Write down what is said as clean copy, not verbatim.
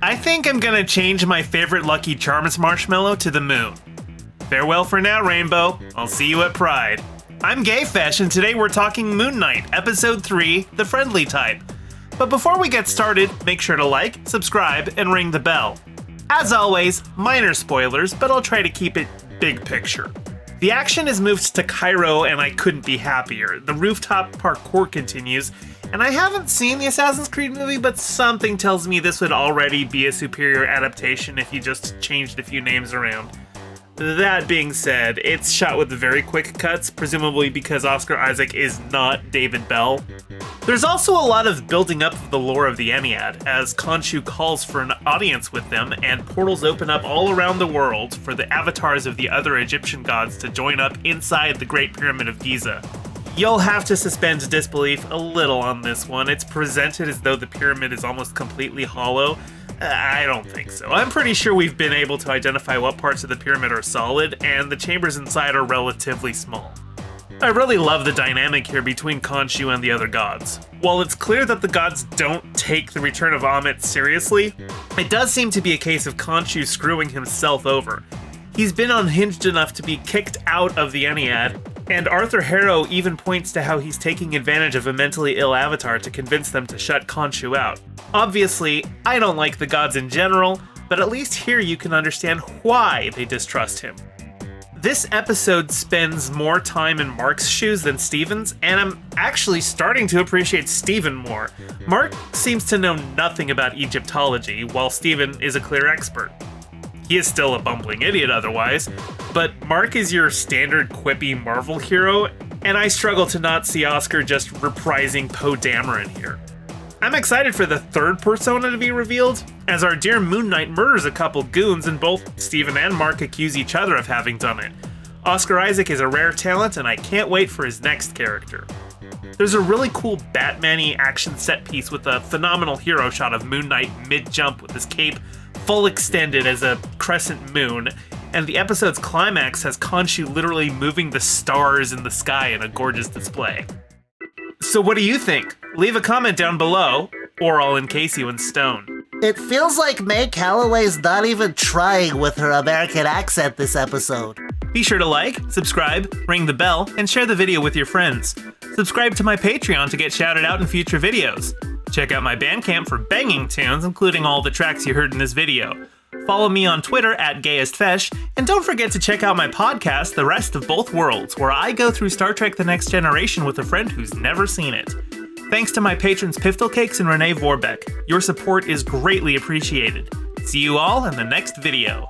I think I'm gonna change my favorite Lucky Charms marshmallow to the moon. Farewell for now, Rainbow. I'll see you at Pride. I'm Gayfesh, and today we're talking Moon Knight, Episode 3, The Friendly Type. But before we get started, make sure to like, subscribe, and ring the bell. As always, minor spoilers, but I'll try to keep it big picture. The action is moved to Cairo, and I couldn't be happier. The rooftop parkour continues, and I haven't seen the Assassin's Creed movie, but something tells me this would already be a superior adaptation if you just changed a few names around. That being said, it's shot with very quick cuts, presumably because Oscar Isaac is not David Bell. There's also a lot of building up of the lore of the Ennead, as Khonshu calls for an audience with them, and portals open up all around the world for the avatars of the other Egyptian gods to join up inside the Great Pyramid of Giza. You'll have to suspend disbelief a little on this one. It's presented as though the pyramid is almost completely hollow. I don't think so. I'm pretty sure we've been able to identify what parts of the pyramid are solid, and the chambers inside are relatively small. I really love the dynamic here between Khonshu and the other gods. While it's clear that the gods don't take the return of Ammit seriously, it does seem to be a case of Khonshu screwing himself over. He's been unhinged enough to be kicked out of the Ennead, and Arthur Harrow even points to how he's taking advantage of a mentally ill avatar to convince them to shut Khonshu out. Obviously, I don't like the gods in general, but at least here you can understand why they distrust him. This episode spends more time in Mark's shoes than Steven's, and I'm actually starting to appreciate Steven more. Mark seems to know nothing about Egyptology, while Steven is a clear expert. He is still a bumbling idiot otherwise, but Mark is your standard quippy Marvel hero, and I struggle to not see Oscar just reprising Poe Dameron here. I'm excited for the third persona to be revealed, as our dear Moon Knight murders a couple goons and both Steven and Mark accuse each other of having done it. Oscar Isaac is a rare talent, and I can't wait for his next character. There's a really cool Batman-y action set piece with a phenomenal hero shot of Moon Knight mid-jump with his cape full extended as a crescent moon, and the episode's climax has Khonshu literally moving the stars in the sky in a gorgeous display. So what do you think? Leave a comment down below, or I'll encase you in stone. It feels like May Calloway's not even trying with her American accent this episode. Be sure to like, subscribe, ring the bell, and share the video with your friends. Subscribe to my Patreon to get shouted out in future videos. Check out my Bandcamp for banging tunes, including all the tracks you heard in this video. Follow me on Twitter @GayestFesh, and don't forget to check out my podcast, The Rest of Both Worlds, where I go through Star Trek The Next Generation with a friend who's never seen it. Thanks to my patrons Piftelcakes and Renee Vorbeck. Your support is greatly appreciated. See you all in the next video.